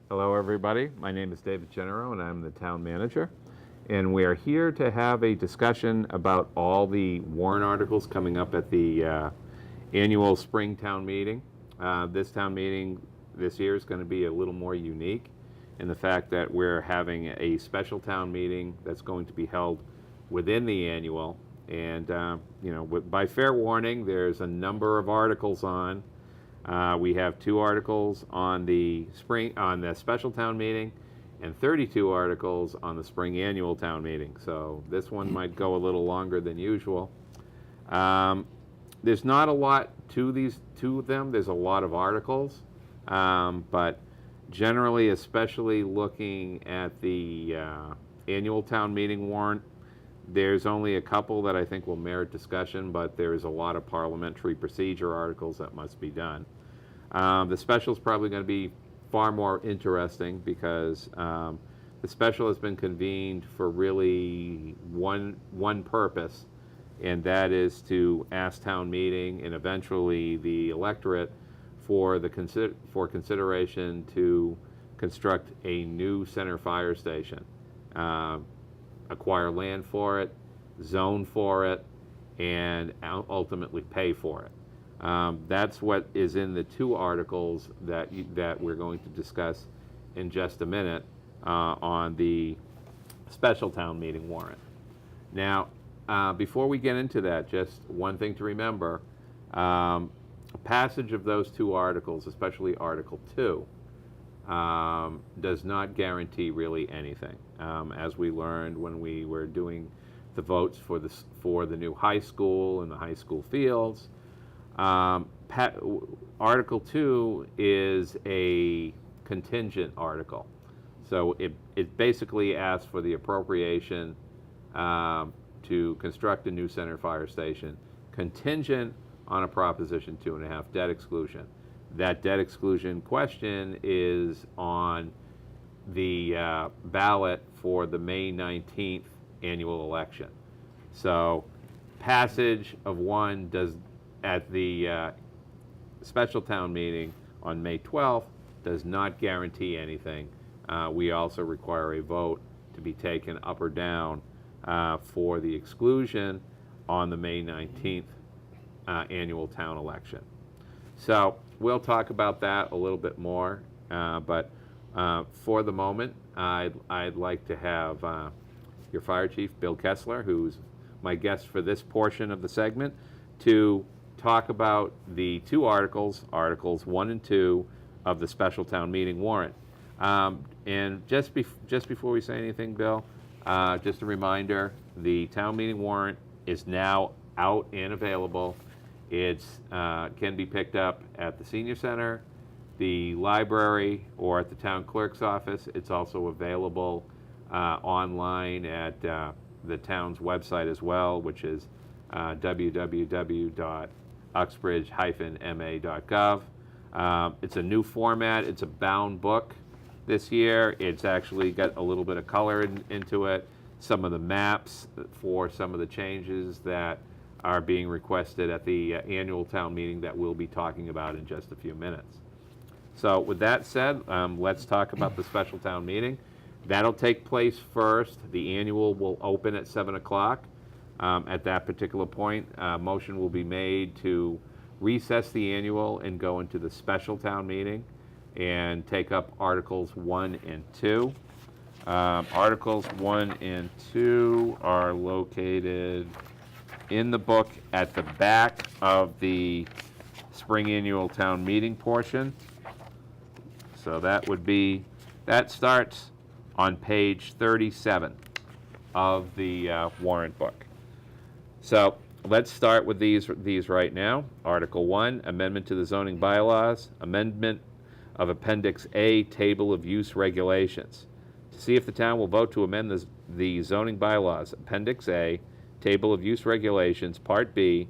Hello, everybody. My name is David Genero, and I'm the town manager. And we are here to have a discussion about all the warrant articles coming up at the annual spring town meeting. This town meeting this year is going to be a little more unique in the fact that we're having a special town meeting that's going to be held within the annual. And, by fair warning, there's a number of articles on. We have 2 articles on the special town meeting and 32 articles on the spring annual town meeting. So this one might go a little longer than usual. There's not a lot to these 2 of them. There's a lot of articles, but generally, especially looking at the annual town meeting warrant, there's only a couple that I think will merit discussion, but there's a lot of parliamentary procedure articles that must be done. The special is probably going to be far more interesting because the special has been convened for really one purpose, and that is to ask town meeting and eventually the electorate for consideration to construct a new center fire station. Acquire land for it, zone for it, and ultimately pay for it. That's what is in the 2 articles that we're going to discuss in just a minute on the special town meeting warrant. Now, before we get into that, just one thing to remember, passage of those 2 articles, especially Article 2, does not guarantee really anything. As we learned when we were doing the votes for the new high school and the high school fields, Article 2 is a contingent article. So it basically asks for the appropriation to construct a new center fire station contingent on a Proposition 2.5 debt exclusion. That debt exclusion question is on the ballot for the May 19th annual election. So passage of one at the special town meeting on May 12th does not guarantee anything. We also require a vote to be taken up or down for the exclusion on the May 19th annual town election. So we'll talk about that a little bit more, but for the moment, I'd like to have your fire chief, Bill Kessler, who's my guest for this portion of the segment, to talk about the 2 articles, Articles 1 and 2 of the special town meeting warrant. And just before we say anything, Bill, just a reminder, the town meeting warrant is now out and available. It can be picked up at the senior center, the library, or at the town clerk's office. It's also available online at the town's website as well, which is www.uxbridge-ma.gov. It's a new format. It's a bound book this year. It's actually got a little bit of color into it, some of the maps for some of the changes that are being requested at the annual town meeting that we'll be talking about in just a few minutes. So with that said, let's talk about the special town meeting. That'll take place first. The annual will open at 7 o'clock. At that particular point, motion will be made to recess the annual and go into the special town meeting and take up Articles 1 and 2. Articles 1 and 2 are located in the book at the back of the spring annual town meeting portion. So that starts on page 37 of the warrant book. So let's start with these right now. Article 1, Amendment to the Zoning Bylaws, Amendment of Appendix A, Table of Use Regulations. To see if the town will vote to amend the zoning bylaws, Appendix A, Table of Use Regulations, Part B,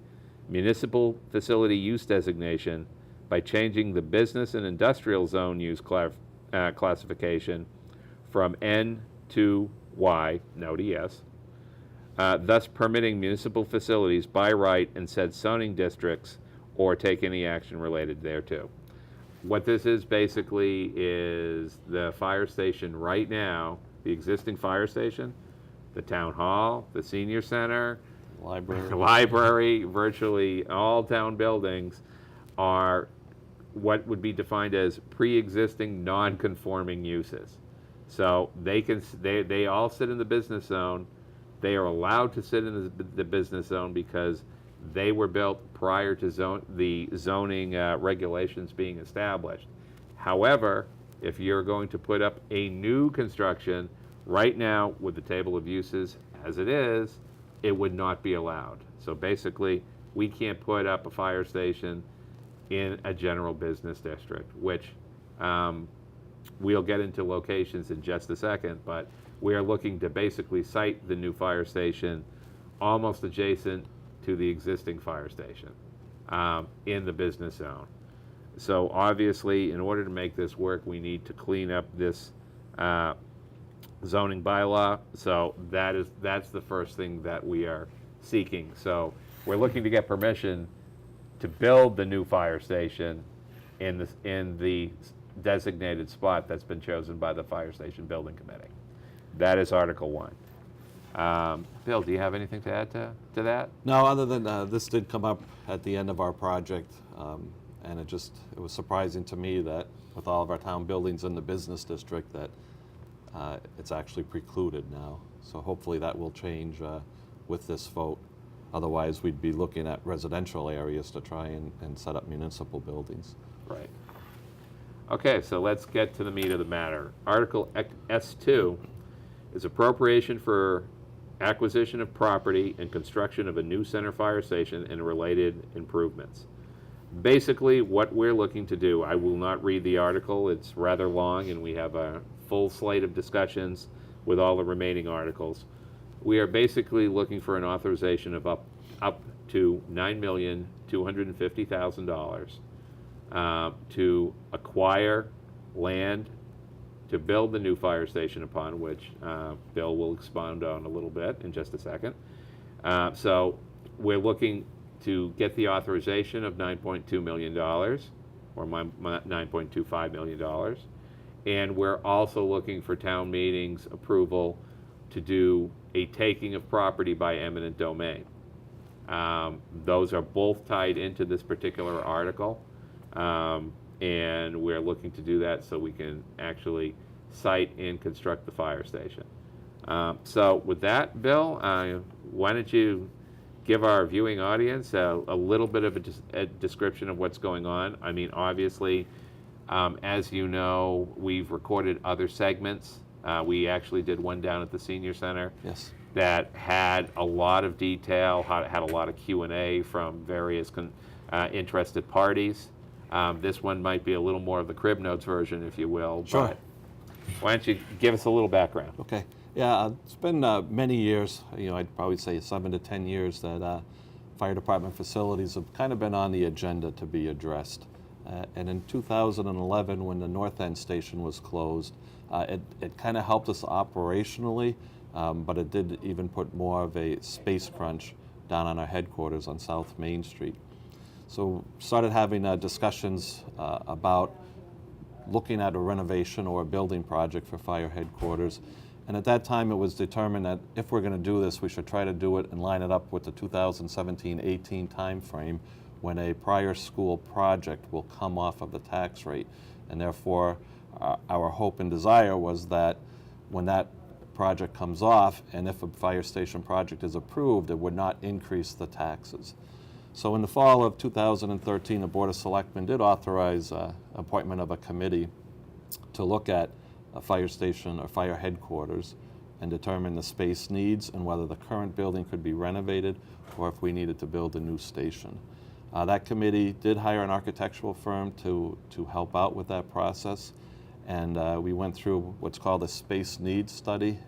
Municipal Facility Use Designation, by changing the business and industrial zone use classification from N to Y, note ES, thus permitting municipal facilities by right in said zoning districts or take any action related thereto. what this is basically is the fire station right now, the existing fire station, the town hall, the senior center, library, virtually all town buildings are what would be defined as pre-existing non-conforming uses. So they all sit in the business zone. They are allowed to sit in the business zone because they were built prior to the zoning regulations being established. However, if you're going to put up a new construction, right now with the table of uses as it is, it would not be allowed. So basically, we can't put up a fire station in a general business district, which we'll get into locations in just a second, but we are looking to basically site the new fire station almost adjacent to the existing fire station in the business zone. So obviously, in order to make this work, we need to clean up this zoning bylaw. So that's the first thing that we are seeking. So we're looking to get permission to build the new fire station in the designated spot that's been chosen by the Fire Station Building Committee. That is Article 1. Bill, do you have anything to add to that? No, other than this did come up at the end of our project, and it was surprising to me that with all of our town buildings in the business district that it's actually precluded now. So hopefully that will change with this vote. Otherwise, we'd be looking at residential areas to try and set up municipal buildings. Right. Okay, so let's get to the meat of the matter. Article S2 is appropriation for acquisition of property and construction of a new center fire station and related improvements. Basically, what we're looking to do, I will not read the article, it's rather long, and we have a full slate of discussions with all the remaining articles. We are basically looking for an authorization of up to $9,250,000 to acquire land to build the new fire station upon, which Bill will expound on a little bit in just a second. So we're looking to get the authorization of $9.2 million, or $9.25 million. And we're also looking for town meetings approval to do a taking of property by eminent domain. Those are both tied into this particular article. And we're looking to do that so we can actually site and construct the fire station. So with that, Bill, why don't you give our viewing audience a little bit of a description of what's going on. I mean, obviously, as you know, we've recorded other segments. We actually did one down at the senior center. Yes. That had a lot of detail, had a lot of Q&A from various interested parties. This one might be a little more of the crib notes version, if you will. Sure. But why don't you give us a little background? Okay. Yeah, it's been many years, I'd probably say 7 to 10 years that fire department facilities have kind of been on the agenda to be addressed. And in 2011, when the North End station was closed, it kind of helped us operationally, but it did even put more of a space crunch down on our headquarters on South Main Street. So started having discussions about looking at a renovation or a building project for fire headquarters. And at that time, it was determined that if we're going to do this, we should try to do it and line it up with the 2017-18 timeframe when a prior school project will come off of the tax rate. And therefore, our hope and desire was that when that project comes off, and if a fire station project is approved, it would not increase the taxes. So in the fall of 2013, the Board of Selectmen did authorize appointment of a committee to look at a fire station or fire headquarters and determine the space needs and whether the current building could be renovated or if we needed to build a new station. That committee did hire an architectural firm to help out with that process, and we went through what's called a space needs study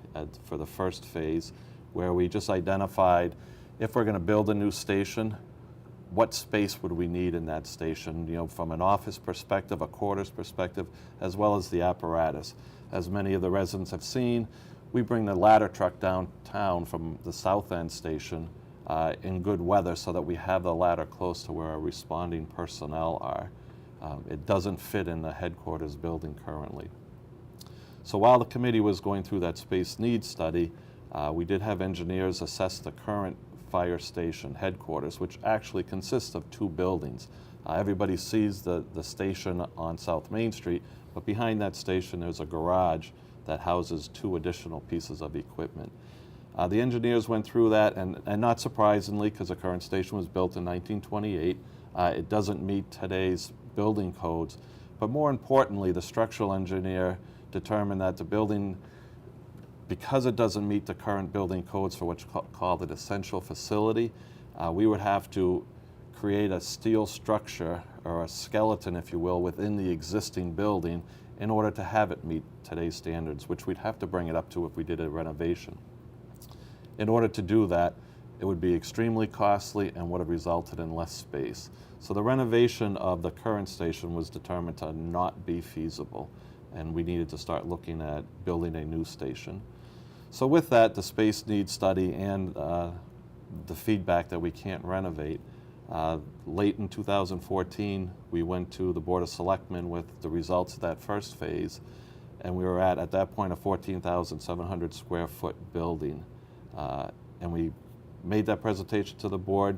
for the first phase, where we just identified if we're going to build a new station, what space would we need in that station, from an office perspective, a quarters perspective, as well as the apparatus. As many of the residents have seen, we bring the ladder truck downtown from the South End station in good weather so that we have the ladder close to where our responding personnel are. It doesn't fit in the headquarters building currently. So while the committee was going through that space needs study, we did have engineers assess the current fire station headquarters, which actually consists of 2 buildings. Everybody sees the station on South Main Street, but behind that station there's a garage that houses 2 additional pieces of equipment. The engineers went through that, and not surprisingly, because the current station was built in 1928, it doesn't meet today's building codes. But more importantly, the structural engineer determined that the building, because it doesn't meet the current building codes for what's called an essential facility, we would have to create a steel structure, or a skeleton, if you will, within the existing building in order to have it meet today's standards, which we'd have to bring it up to if we did a renovation. In order to do that, it would be extremely costly and would have resulted in less space. So the renovation of the current station was determined to not be feasible, and we needed to start looking at building a new station. So with that, the space needs study and the feedback that we can't renovate, late in 2014, we went to the Board of Selectmen with the results of that first phase, and we were at that point, a 14,700 square foot building. And we made that presentation to the board,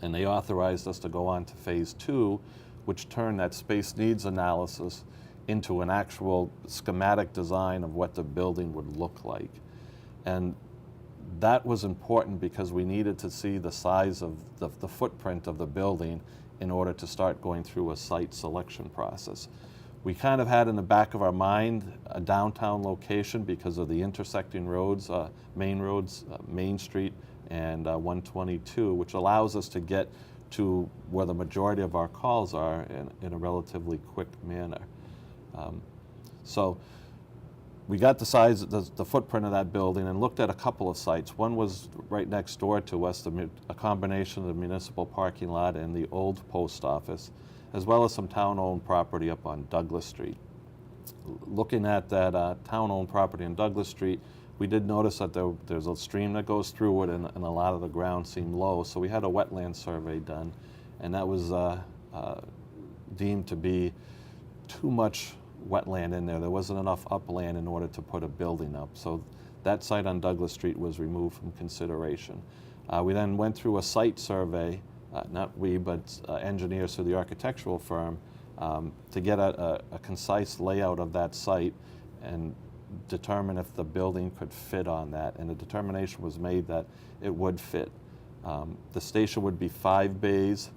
and they authorized us to go on to phase 2, which turned that space needs analysis into an actual schematic design of what the building would look like. And that was important because we needed to see the size of the footprint of the building in order to start going through a site selection process. We kind of had in the back of our mind a downtown location because of the intersecting roads, Main Street and 122, which allows us to get to where the majority of our calls are in a relatively quick manner. So we got the size, the footprint of that building, and looked at a couple of sites. One was right next door to us, a combination of the municipal parking lot and the old post office, as well as some town-owned property up on Douglas Street. Looking at that town-owned property on Douglas Street, we did notice that there's a stream that goes through it, and a lot of the ground seemed low, so we had a wetland survey done, and that was deemed to be too much wetland in there. There wasn't enough upland in order to put a building up, so that site on Douglas Street was removed from consideration. We then went through a site survey, not we, but engineers through the architectural firm, to get a concise layout of that site and determine if the building could fit on that, and the determination was made that it would fit. The station would be 5 bays,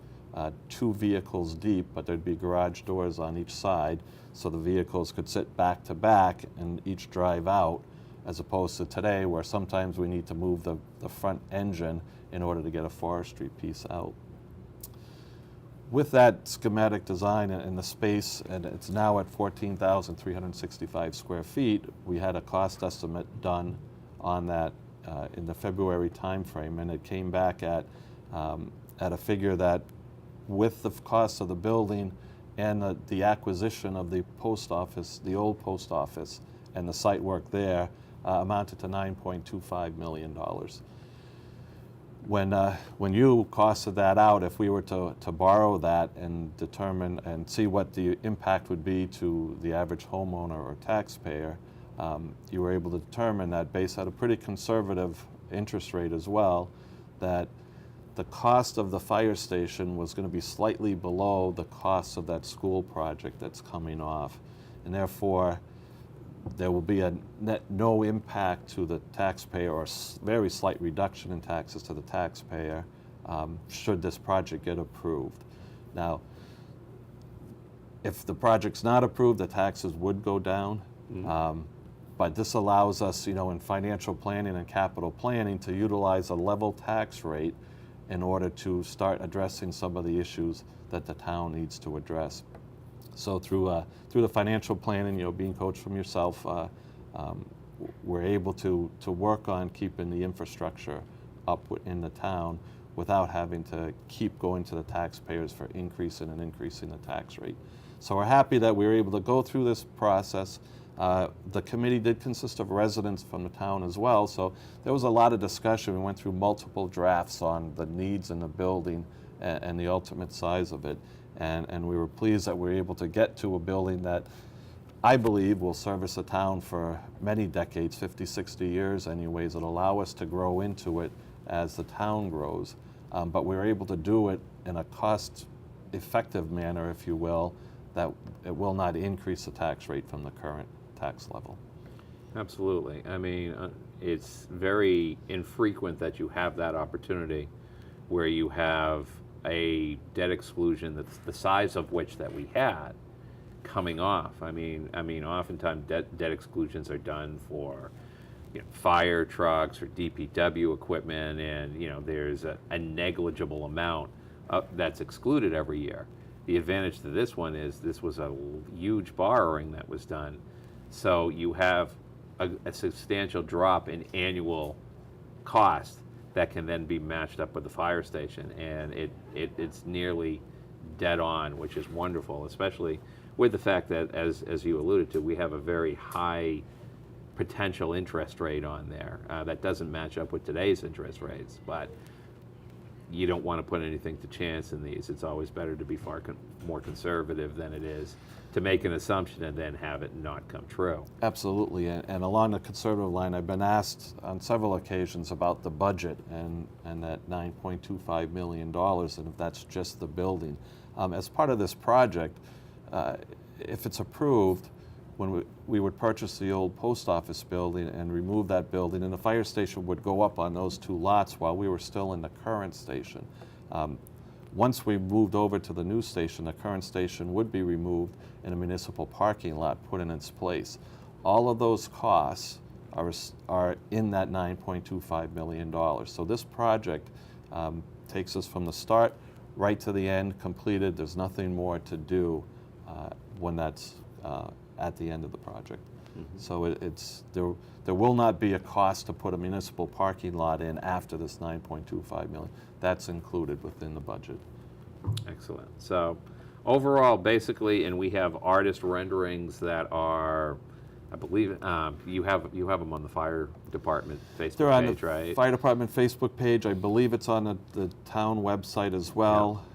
2 vehicles deep, but there'd be garage doors on each side, so the vehicles could sit back to back and each drive out, as opposed to today where sometimes we need to move the front engine in order to get a forestry piece out. With that schematic design and the space, and it's now at 14,365 square feet, we had a cost estimate done on that in the February timeframe, and it came back at a figure that, with the cost of the building and the acquisition of the post office, the old post office, and the site work there, amounted to $9.25 million. When you costed that out, if we were to borrow that and determine and see what the impact would be to the average homeowner or taxpayer, you were able to determine that, based on a pretty conservative interest rate as well, that the cost of the fire station was going to be slightly below the cost of that school project that's coming off, and therefore there will be a net no impact to the taxpayer, or very slight reduction in taxes to the taxpayer should this project get approved. Now, if the project's not approved, the taxes would go down. But this allows us, in financial planning and capital planning, to utilize a level tax rate in order to start addressing some of the issues that the town needs to address. So through the financial planning, being coached from yourself, we're able to work on keeping the infrastructure up in the town without having to keep going to the taxpayers for increasing the tax rate. So we're happy that we were able to go through this process. The committee did consist of residents from the town as well, so there was a lot of discussion. We went through multiple drafts on the needs in the building and the ultimate size of it. And we were pleased that we were able to get to a building that I believe will service the town for many decades, 50, 60 years anyways. It'll allow us to grow into it as the town grows. But we were able to do it in a cost-effective manner, if you will, that it will not increase the tax rate from the current tax level. Absolutely. I mean, it's very infrequent that you have that opportunity where you have a debt exclusion that's the size of which that we had coming off. I mean, oftentimes debt exclusions are done for, fire trucks or DPW equipment, and there's a negligible amount that's excluded every year. The advantage to this one is this was a huge borrowing that was done, so you have a substantial drop in annual cost that can then be matched up with the fire station, and it's nearly dead on, which is wonderful, especially with the fact that, as you alluded to, we have a very high potential interest rate on there that doesn't match up with today's interest rates, but you don't want to put anything to chance in these. It's always better to be far more conservative than it is to make an assumption and then have it not come true. Absolutely, and along the conservative line, I've been asked on several occasions about the budget and that $9.25 million, and if that's just the building. As part of this project, if it's approved, when we would purchase the old post office building and remove that building, and the fire station would go up on those two lots while we were still in the current station. Once we moved over to the new station, the current station would be removed and a municipal parking lot put in its place. All of those costs are in that $9.25 million. So this project takes us from the start right to the end, completed. There's nothing more to do when that's at the end of the project. Mm-hmm. So there will not be a cost to put a municipal parking lot in after this $9.25 million. That's included within the budget. Excellent. So overall, basically, and we have artist renderings that are, I believe, you have them on the fire department Facebook They're on page, the right? fire department Facebook page. I believe it's on the town website as well. Yeah.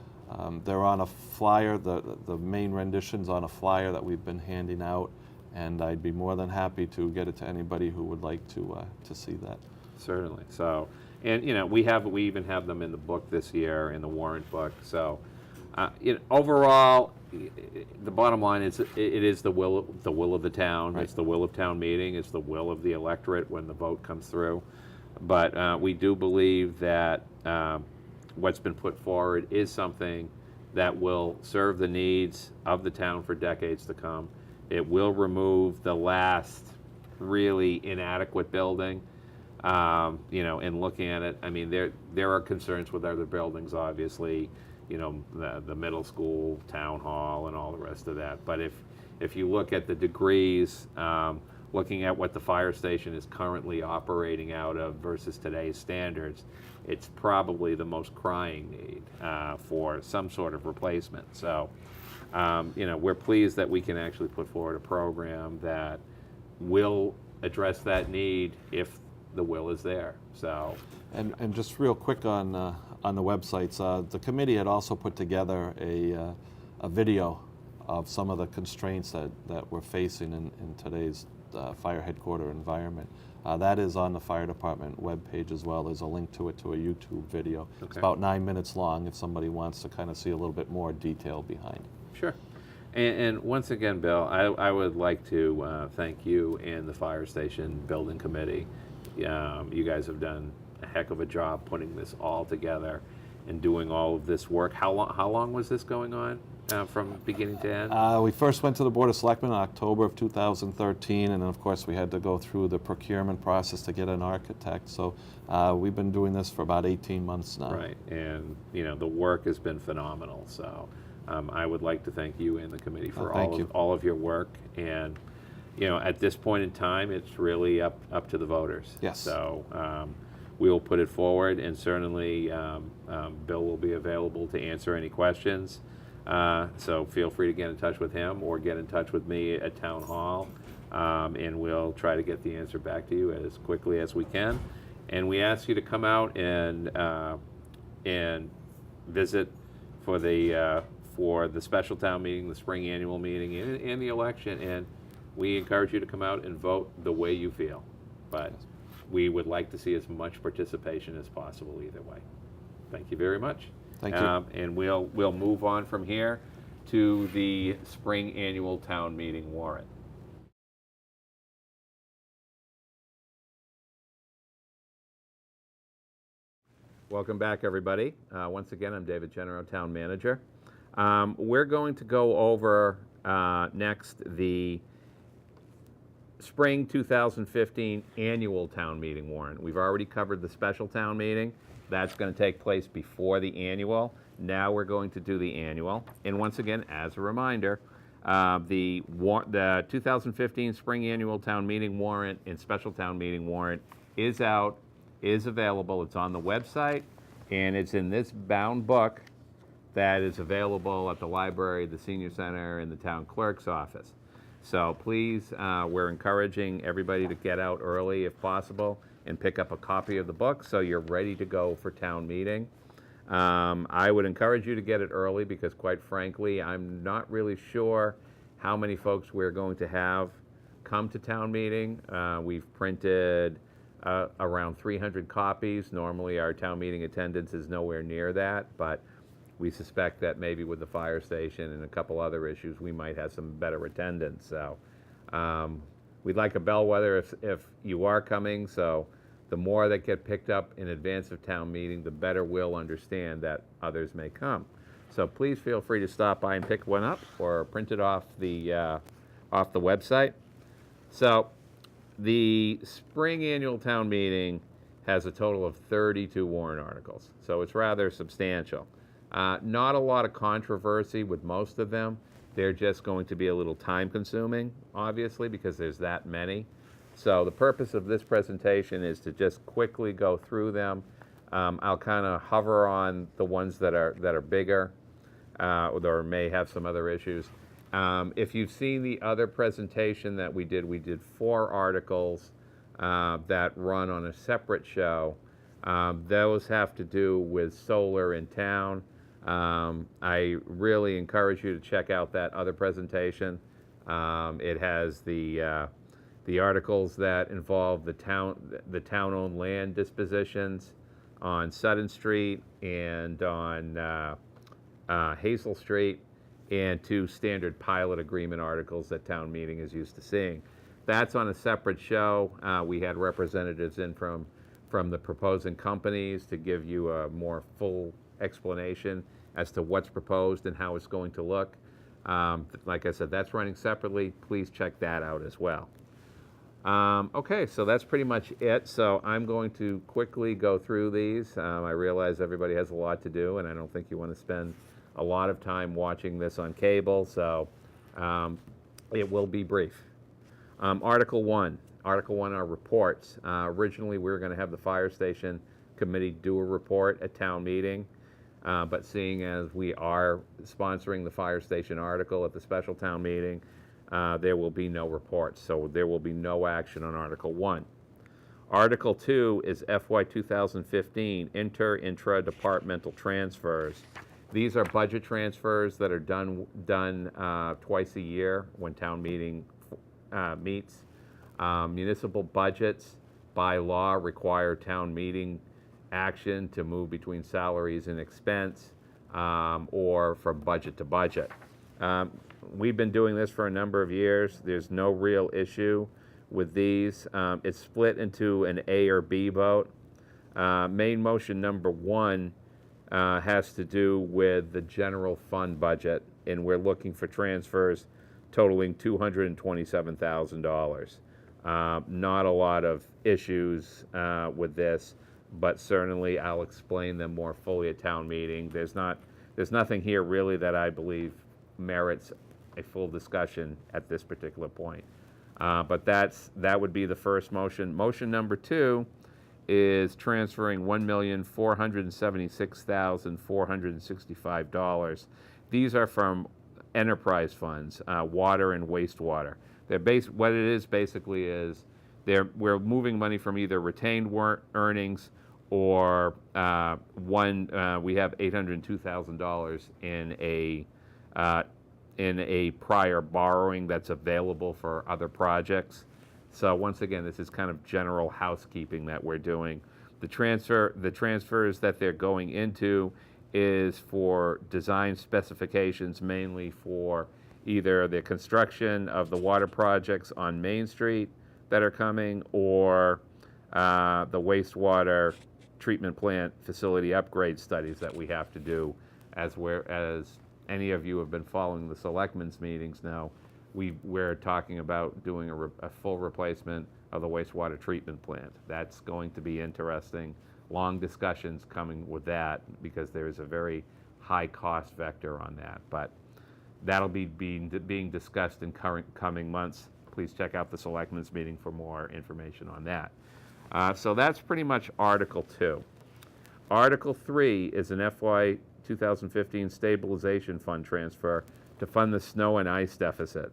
They're on a flyer. The main rendition's on a flyer that we've been handing out, and I'd be more than happy to get it to anybody who would like to see that. Certainly. So, and we even have them in the book this year, in the Warrant book. So, overall, the bottom line is it is the will of the town. Right. It's the will of town meeting. It's the will of the electorate when the vote comes through. But we do believe that what's been put forward is something that will serve the needs of the town for decades to come. It will remove the last really inadequate building. In looking at it, I mean, there are concerns with other buildings, obviously, the middle school, town hall, and all the rest of that. But if you look at the degrees, looking at what the fire station is currently operating out of versus today's standards, it's probably the most crying need for some sort of replacement. So, we're pleased that we can actually put forward a program that will address that need if the will is there. So, and just real quick on the websites, the committee had also put together a video of some of the constraints that we're facing in today's fire headquarter environment. That is on the fire department webpage as well. There's a link to it to a YouTube video. Okay. It's about 9 minutes long if somebody wants to kind of see a little bit more detail behind. Sure. And once again, Bill, I would like to thank you and the fire station building committee. You guys have done a heck of a job putting this all together and doing all of this work. How long was this going on from beginning to end? We first went to the Board of Selectmen in October of 2013, and then of course we had to go through the procurement process to get an architect. So we've been doing this for about 18 months now. Right, and the work has been phenomenal. So I would like to thank you and the committee for all of your work. And at this point in time, it's really up to the voters. Yes. So we will put it forward, and certainly Bill will be available to answer any questions. So feel free to get in touch with him or get in touch with me at Town Hall, and we'll try to get the answer back to you as quickly as we can. And we ask you to come out and visit for the special town meeting, the spring annual meeting, and the election, and we encourage you to come out and vote the way you feel. But we would like to see as much participation as possible either way. Thank you very much. Thank you. And we'll move on from here to the spring annual town meeting warrant. Welcome back, everybody. Once again, I'm David Genero, Town Manager. We're going to go over next the spring 2015 annual town meeting warrant. We've already covered the special town meeting. That's going to take place before the annual. Now we're going to do the annual. And once again, as a reminder, the 2015 spring annual town meeting warrant and special town meeting warrant is out, is available. It's on the website, and it's in this bound book that is available at the library, the senior center, and the town clerk's office. So please, we're encouraging everybody to get out early if possible and pick up a copy of the book so you're ready to go for town meeting. I would encourage you to get it early because, quite frankly, I'm not really sure how many folks we're going to have come to town meeting. We've printed around 300 copies. Normally our town meeting attendance is nowhere near that, but we suspect that maybe with the fire station and a couple other issues, we might have some better attendance. So we'd like a bellwether if you are coming. So the more that get picked up in advance of town meeting, the better we'll understand that others may come. So please feel free to stop by and pick one up or print it off the website. So the spring annual town meeting has a total of 32 warrant articles, so it's rather substantial. Not a lot of controversy with most of them. They're just going to be a little time consuming, obviously, because there's that many. So the purpose of this presentation is to just quickly go through them. I'll kind of hover on the ones that are bigger or may have some other issues. If you've seen the other presentation that we did 4 articles that run on a separate show. Those have to do with solar in town. I really encourage you to check out that other presentation. It has the articles that involve the town-owned land dispositions on Sutton Street and on Hazel Street, and 2 standard pilot agreement articles that town meeting is used to seeing. That's on a separate show. We had representatives in from the proposing companies to give you a more full explanation as to what's proposed and how it's going to look. Like I said, that's running separately. Please check that out as well. Okay, so that's pretty much it. So I'm going to quickly go through these. I realize everybody has a lot to do, and I don't think you want to spend a lot of time watching this on cable, so it will be brief. Article 1 are reports. Originally, we were going to have the fire station committee do a report at town meeting, but seeing as we are sponsoring the fire station article at the special town meeting, there will be no reports, so there will be no action on Article 1. Article 2 is FY 2015 intra-departmental transfers. These are budget transfers that are done twice a year when town meeting meets. Municipal budgets by law require town meeting action to move between salaries and expense or from budget to budget. We've been doing this for a number of years. There's no real issue with these. It's split into an A or B vote. Main motion number 1 has to do with the general fund budget, and we're looking for transfers totaling $227,000. Not a lot of issues with this, but certainly I'll explain them more fully at town meeting. There's nothing here really that I believe merits a full discussion at this particular point. But that would be the first motion. Motion number 2 is transferring $1,476,465. These are from enterprise funds, water and wastewater. What it is basically is we're moving money from either retained earnings or we have $802,000 in a prior borrowing that's available for other projects. So once again, this is kind of general housekeeping that we're doing. The transfers that they're going into is for design specifications, mainly for either the construction of the water projects on Main Street that are coming, or the wastewater treatment plant facility upgrade studies that we have to do. As any of you have been following the selectmen's meetings now, we're talking about doing a full replacement of the wastewater treatment plant. That's going to be interesting. Long discussions coming with that, because there is a very high cost vector on that. But that'll be being discussed in coming months. Please check out the selectmen's meeting for more information on that. So that's pretty much Article 2. Article 3 is an FY 2015 stabilization fund transfer to fund the snow and ice deficit.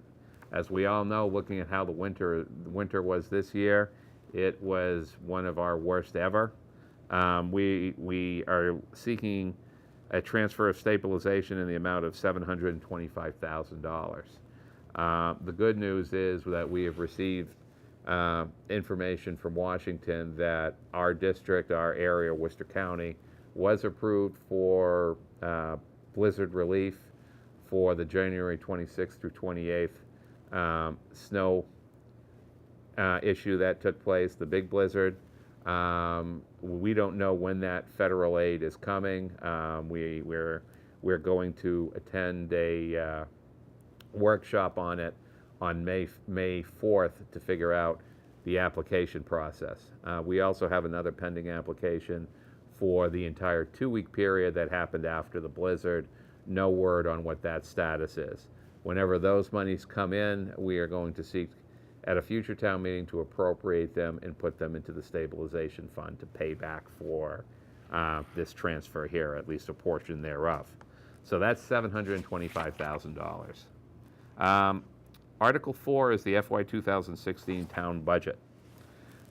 As we all know, looking at how the winter was this year, it was one of our worst ever. We are seeking a transfer of stabilization in the amount of $725,000. The good news is that we have received information from Washington that our district, our area, Worcester County, was approved for blizzard relief for the January 26th through 28th snow issue that took place, the big blizzard. We don't know when that federal aid is coming. We're going to attend a workshop on it on May 4th to figure out the application process. We also have another pending application for the entire 2-week period that happened after the blizzard. No word on what that status is. Whenever those monies come in, we are going to seek at a future town meeting to appropriate them and put them into the stabilization fund to pay back for this transfer here, at least a portion thereof. So that's $725,000. Article 4 is the FY 2016 town budget.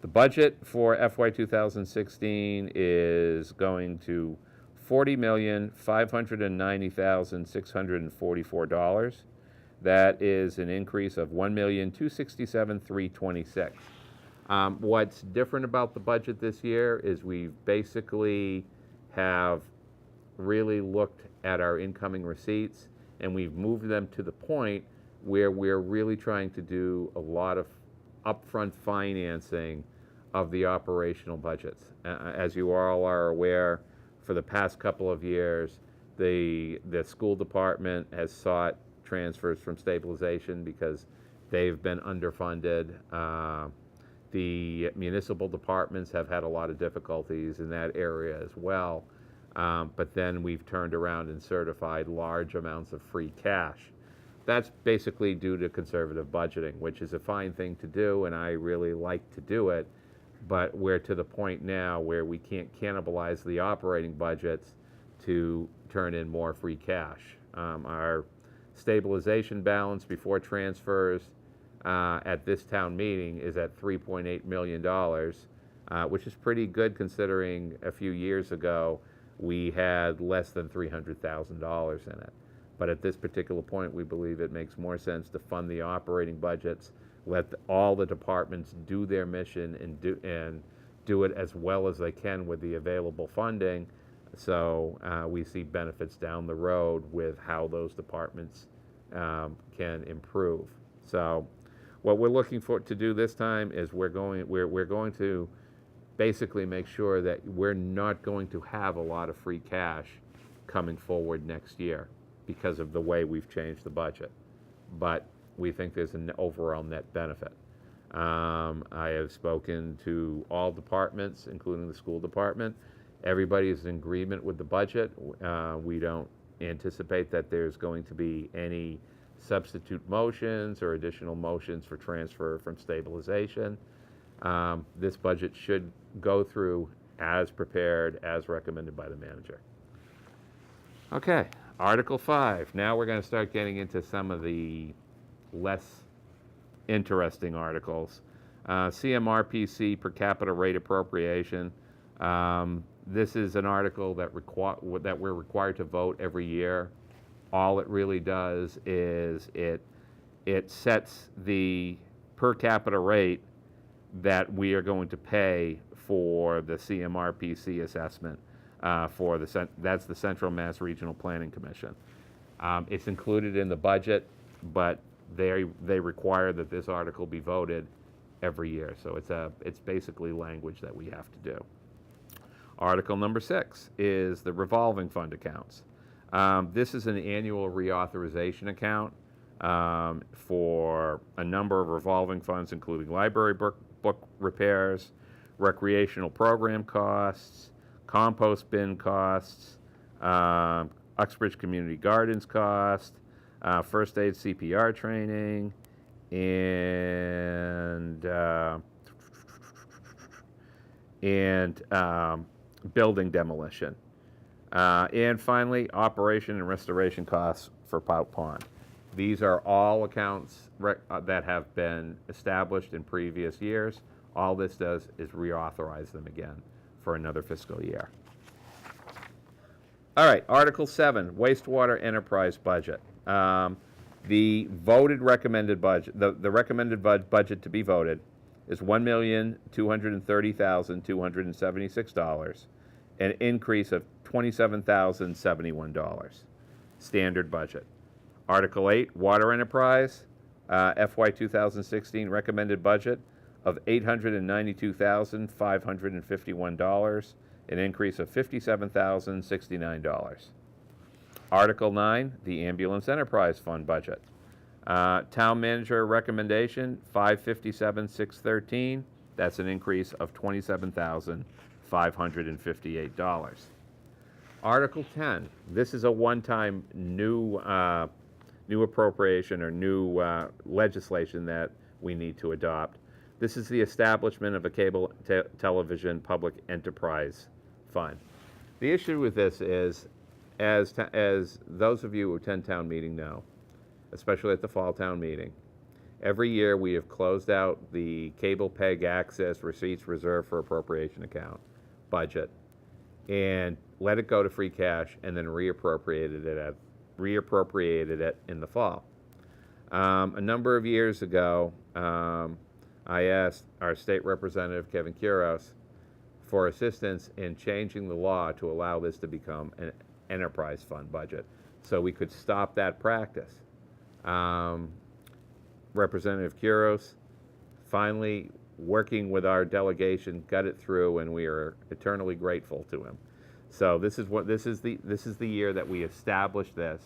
The budget for FY 2016 is going to $40,590,644. That is an increase of $1,267,326. What's different about the budget this year is we basically have really looked at our incoming receipts, and we've moved them to the point where we're really trying to do a lot of upfront financing of the operational budgets. As you all are aware, for the past couple of years, the school department has sought transfers from stabilization because they've been underfunded. The municipal departments have had a lot of difficulties in that area as well. But then we've turned around and certified large amounts of free cash. That's basically due to conservative budgeting, which is a fine thing to do, and I really like to do it. But we're to the point now where we can't cannibalize the operating budgets to turn in more free cash. Our stabilization balance before transfers at this town meeting is at $3.8 million, which is pretty good considering a few years ago we had less than $300,000 in it. But at this particular point, we believe it makes more sense to fund the operating budgets, let all the departments do their mission and do it as well as they can with the available funding. So we see benefits down the road with how those departments can improve. So what we're looking for to do this time is we're going to basically make sure that we're not going to have a lot of free cash coming forward next year because of the way we've changed the budget. But we think there's an overall net benefit. I have spoken to all departments, including the school department. Everybody is in agreement with the budget. We don't anticipate that there's going to be any substitute motions or additional motions for transfer from stabilization. This budget should go through as prepared, as recommended by the manager. Okay, Article 5. Now we're going to start getting into some of the less interesting articles. CMRPC per capita rate appropriation. This is an article that we're required to vote every year. All it really does is it sets the per capita rate that we are going to pay for the CMRPC assessment for that's the Central Mass Regional Planning Commission. It's included in the budget, but they require that this article be voted every year. So it's basically language that we have to do. Article number 6 is the revolving fund accounts. This is an annual reauthorization account for a number of revolving funds, including library book repairs, recreational program costs, compost bin costs, Uxbridge Community Gardens cost, first aid CPR training, and building demolition. And finally, operation and restoration costs for Pout Pond. These are all accounts that have been established in previous years. All this does is reauthorize them again for another fiscal year. All right, Article 7, wastewater enterprise budget. The voted recommended budget, the recommended budget to be voted is $1,230,276, an increase of $27,071. Standard budget. Article 8, water enterprise, FY 2016 recommended budget of $892,551, an increase of $57,069. Article 9, the ambulance enterprise fund budget. Town manager recommendation, $557,613. That's an increase of $27,558. Article 10, this is a one-time new appropriation or new legislation that we need to adopt. This is the establishment of a cable television public enterprise fund. The issue with this is, as those of you who attend town meeting know, especially at the fall town meeting, every year we have closed out the cable peg access receipts reserved for appropriation account budget and let it go to free cash and then reappropriated it in the fall. A number of years ago, I asked our state representative, Kevin Kuros, for assistance in changing the law to allow this to become an enterprise fund budget so we could stop that practice. Representative Kuros finally, working with our delegation, got it through, and we are eternally grateful to him. So this is the year that we established this.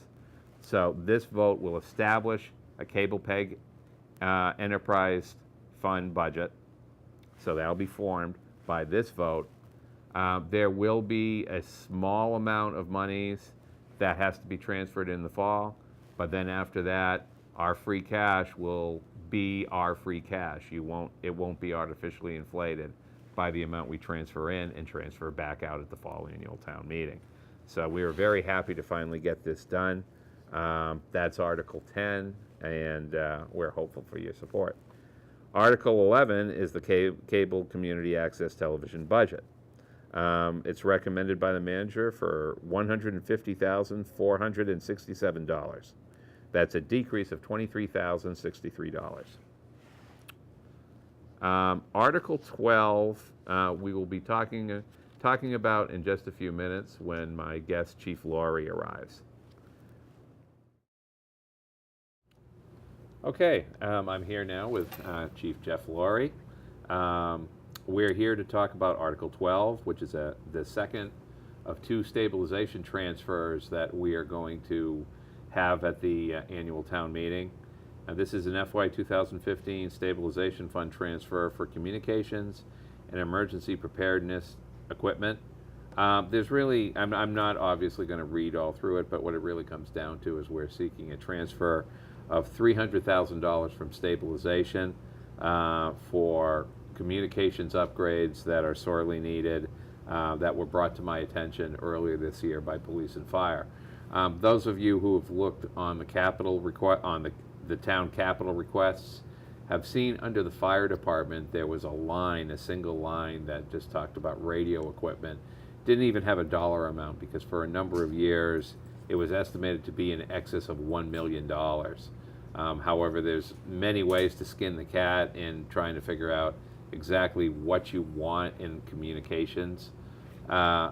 So this vote will establish a cable peg enterprise fund budget. So that'll be formed by this vote. There will be a small amount of monies that has to be transferred in the fall, but then after that, our free cash will be our free cash. It won't be artificially inflated by the amount we transfer in and transfer back out at the fall annual town meeting. So we are very happy to finally get this done. That's Article 10, and we're hopeful for your support. Article 11 is the cable community access television budget. It's recommended by the manager for $150,467. That's a decrease of $23,063. Article 12, we will be talking about in just a few minutes when my guest, Chief Laurie, arrives. Okay, I'm here now with Chief Jeff Laurie. We're here to talk about Article 12, which is the second of two stabilization transfers that we are going to have at the annual town meeting. This is an FY 2015 stabilization fund transfer for communications and emergency preparedness equipment. There's really, I'm not obviously going to read all through it, but what it really comes down to is we're seeking a transfer of $300,000 from stabilization for communications upgrades that are sorely needed, that were brought to my attention earlier this year by police and fire. Those of you who have looked on the capital the town capital requests have seen under the fire department there was a single line that just talked about radio equipment. Didn't even have a dollar amount because for a number of years it was estimated to be in excess of $1 million. However, there's many ways to skin the cat in trying to figure out exactly what you want in communications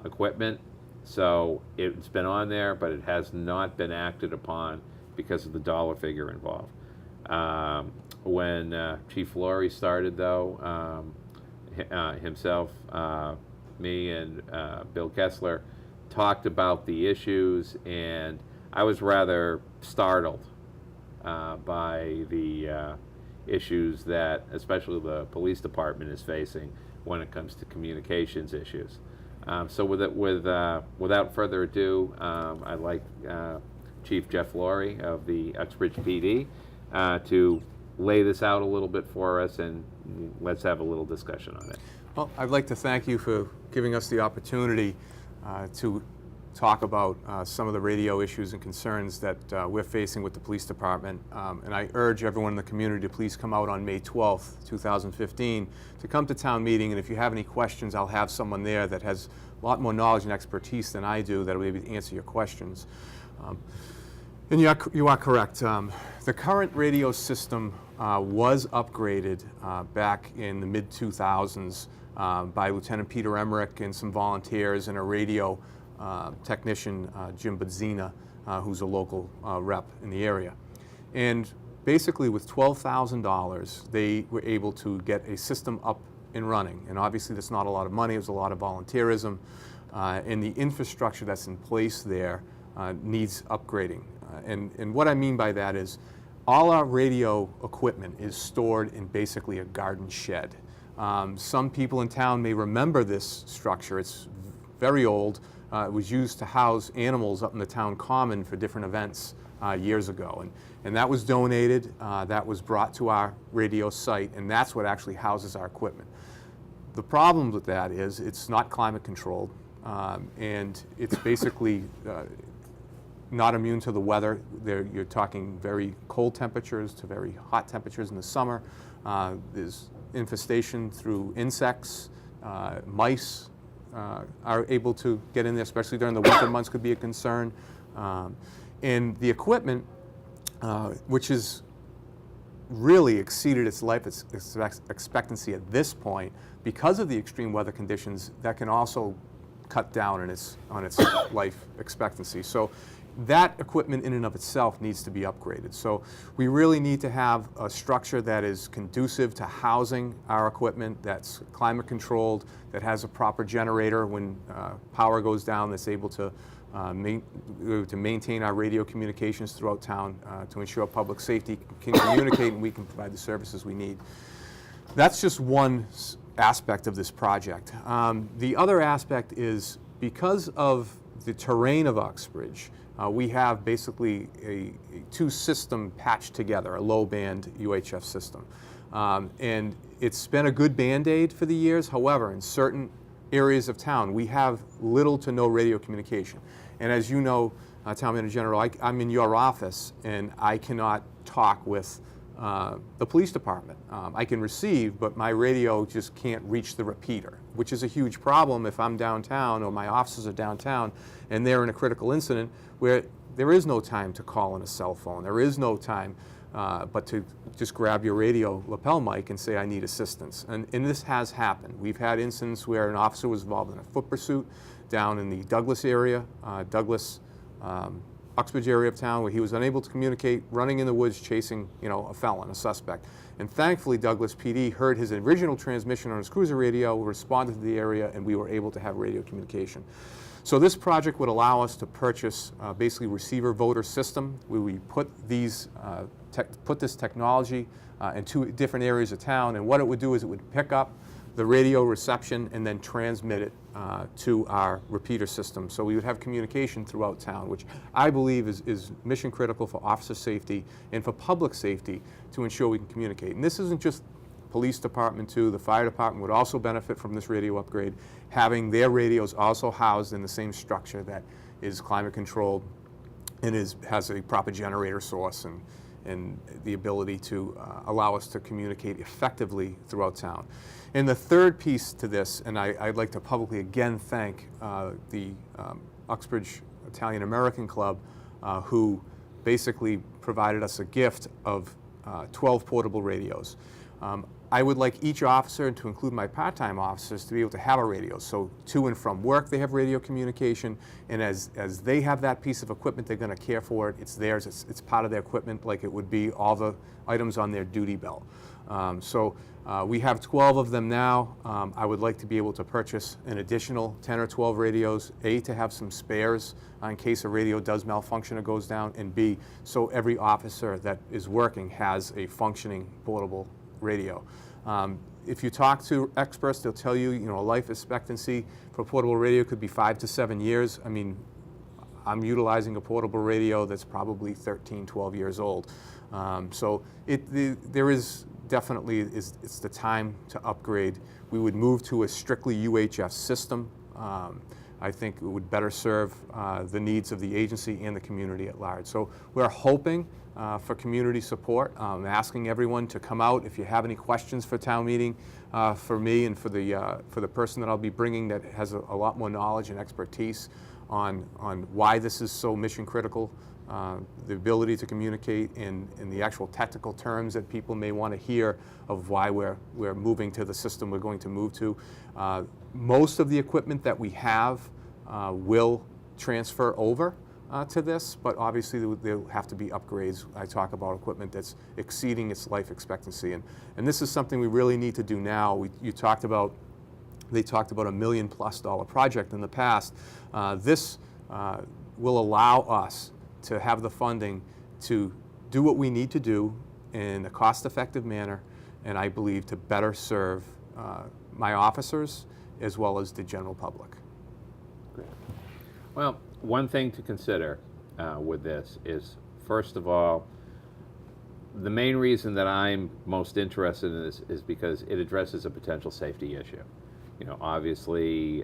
equipment. So it's been on there, but it has not been acted upon because of the dollar figure involved. When Chief Laurie started, though, himself, me, and Bill Kessler talked about the issues, and I was rather startled by the issues that especially the police department is facing when it comes to communications issues. So without further ado, I'd like Chief Jeff Laurie of the Uxbridge PD to lay this out a little bit for us, and let's have a little discussion on it. Well, I'd like to thank you for giving us the opportunity to talk about some of the radio issues and concerns that we're facing with the police department. And I urge everyone in the community to please come out on May 12th, 2015, to come to town meeting. And if you have any questions, I'll have someone there that has a lot more knowledge and expertise than I do that will be able to answer your questions. And you are correct. The current radio system was upgraded back in the mid-2000s by Lieutenant Peter Emmerich and some volunteers and a radio technician, Jim Bodzina, who's a local rep in the area. And basically with $12,000, they were able to get a system up and running. And obviously that's not a lot of money, it was a lot of volunteerism. And the infrastructure that's in place there needs upgrading. And what I mean by that is all our radio equipment is stored in basically a garden shed. Some people in town may remember this structure. It's very old. It was used to house animals up in the town common for different events years ago. And that was donated, that was brought to our radio site, and that's what actually houses our equipment. The problem with that is it's not climate controlled, and it's basically not immune to the weather. You're talking very cold temperatures to very hot temperatures in the summer. There's infestation through insects, mice are able to get in there, especially during the winter months, could be a concern. And the equipment, which has really exceeded its life expectancy at this point, because of the extreme weather conditions, that can also cut down on its life expectancy. So that equipment in and of itself needs to be upgraded. So we really need to have a structure that is conducive to housing our equipment, that's climate controlled, that has a proper generator when power goes down, that's able to maintain our radio communications throughout town to ensure public safety can communicate and we can provide the services we need. That's just one aspect of this project. The other aspect is because of the terrain of Uxbridge, we have basically a two-system patched together, a low-band UHF system. And it's been a good Band-Aid for the years. However, in certain areas of town, we have little to no radio communication. And as you know, Town Manager General, I'm in your office, and I cannot talk with the police department. I can receive, but my radio just can't reach the repeater, which is a huge problem if I'm downtown or my officers are downtown and they're in a critical incident where there is no time to call on a cell phone. There is no time but to just grab your radio lapel mic and say, I need assistance. And this has happened. We've had incidents where an officer was involved in a foot pursuit down in the Douglas area, Uxbridge area of town, where he was unable to communicate, running in the woods chasing, a felon, a suspect. And thankfully, Douglas PD heard his original transmission on his cruiser radio, responded to the area, and we were able to have radio communication. So this project would allow us to purchase basically receiver voter system, where we put this technology in two different areas of town, and what it would do is it would pick up the radio reception and then transmit it to our repeater system. So we would have communication throughout town, which I believe is mission critical for officer safety and for public safety to ensure we can communicate. And this isn't just police department too. The fire department would also benefit from this radio upgrade, having their radios also housed in the same structure that is climate controlled and has a proper generator source and the ability to allow us to communicate effectively throughout town. And the third piece to this, and I'd like to publicly again thank the Uxbridge Italian American Club, who basically provided us a gift of 12 portable radios. I would like each officer, and to include my part-time officers, to be able to have a radio. So to and from work, they have radio communication, and as they have that piece of equipment, they're going to care for it. It's theirs. It's part of their equipment, like it would be all the items on their duty belt. We have 12 of them now. I would like to be able to purchase an additional 10 or 12 radios, A, to have some spares in case a radio does malfunction or goes down, and B, so every officer that is working has a functioning portable radio. If you talk to experts, they'll tell you, a life expectancy for a portable radio could be 5 to 7 years. I mean, I'm utilizing a portable radio that's probably 13, 12 years old. There is definitely, it's the time to upgrade. We would move to a strictly UHF system. I think it would better serve the needs of the agency and the community at large. So we're hoping for community support. Asking everyone to come out if you have any questions for town meeting, for me and for the person that I'll be bringing that has a lot more knowledge and expertise on why this is so mission critical, the ability to communicate in the actual technical terms that people may want to hear of why we're moving to the system we're going to move to. Most of the equipment that we have will transfer over to this, but obviously there'll have to be upgrades. I talk about equipment that's exceeding its life expectancy, and this is something we really need to do now. They talked about a $1 million+ project in the past. This will allow us to have the funding to do what we need to do in a cost-effective manner, and I believe to better serve my officers as well as the general public. Great. Well, one thing to consider with this is, first of all, the main reason that I'm most interested in this is because it addresses a potential safety issue. Obviously,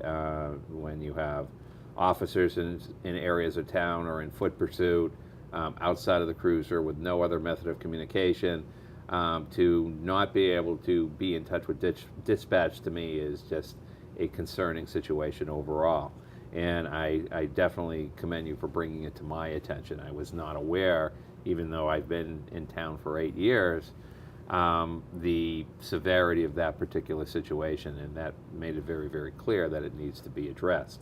when you have officers in areas of town or in foot pursuit outside of the cruiser with no other method of communication, to not be able to be in touch with dispatch, to me, is just a concerning situation overall. And I definitely commend you for bringing it to my attention. I was not aware, even though I've been in town for 8 years, the severity of that particular situation, and that made it very, very clear that it needs to be addressed.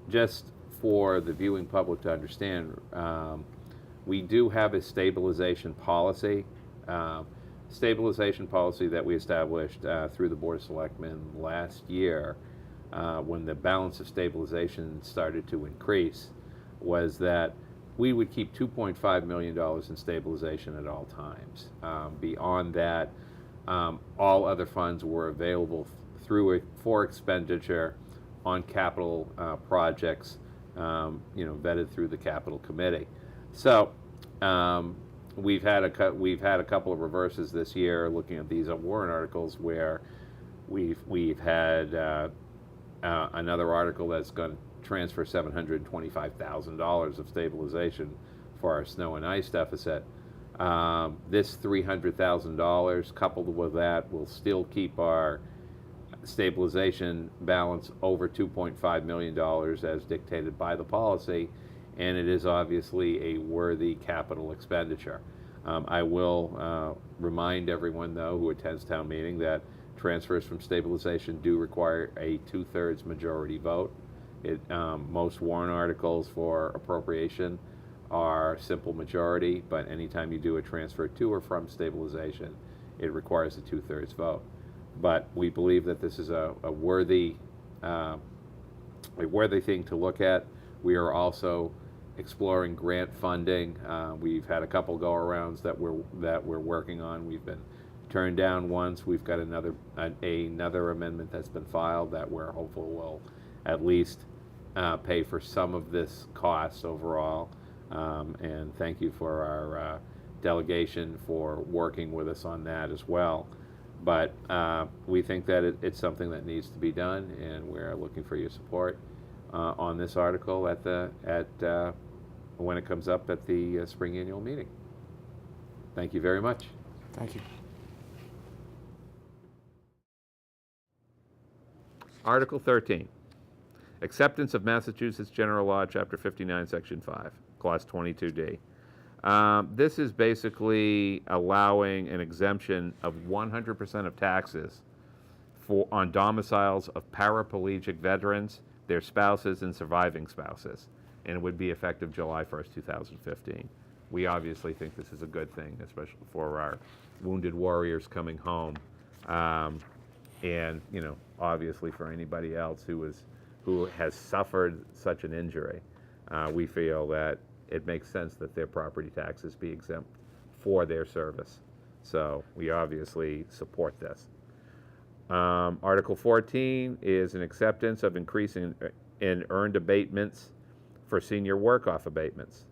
Just for the viewing public to understand, we do have a stabilization policy that we established through the Board of Selectmen last year, when the balance of stabilization started to increase, was that we would keep $2.5 million in stabilization at all times. Beyond that, all other funds were available for expenditure on capital projects, vetted through the capital committee. So we've had a couple of reverses this year, looking at these warrant articles, where we've had another article that's going to transfer $725,000 of stabilization for our snow and ice deficit. This $300,000 coupled with that will still keep our stabilization balance over $2.5 million as dictated by the policy, and it is obviously a worthy capital expenditure. I will remind everyone, though, who attends town meeting, that transfers from stabilization do require a 2/3 majority vote. Most warrant articles for appropriation are simple majority, but anytime you do a transfer to or from stabilization, it requires a 2/3 vote. But we believe that this is a worthy thing to look at. We are also exploring grant funding. We've had a couple go-arounds that we're working on. We've been turned down once. We've got another amendment that's been filed that we're hopeful will at least pay for some of this cost overall. And thank you for our delegation for working with us on that as well. But we think that it's something that needs to be done, and we're looking for your support on this article at when it comes up at the spring annual meeting. Thank you very much. Thank you. Article 13, acceptance of Massachusetts General Law, Chapter 59, Section 5, Clause 22D. This is basically allowing an exemption of 100% of taxes on domiciles of paraplegic veterans, their spouses, and surviving spouses, and it would be effective July 1st, 2015. We obviously think this is a good thing, especially for our wounded warriors coming home, and obviously for anybody else who has suffered such an injury. We feel that it makes sense that their property taxes be exempt for their service. So we obviously support this. Article 14 is an acceptance of increasing in earned abatements for senior work-off abatements.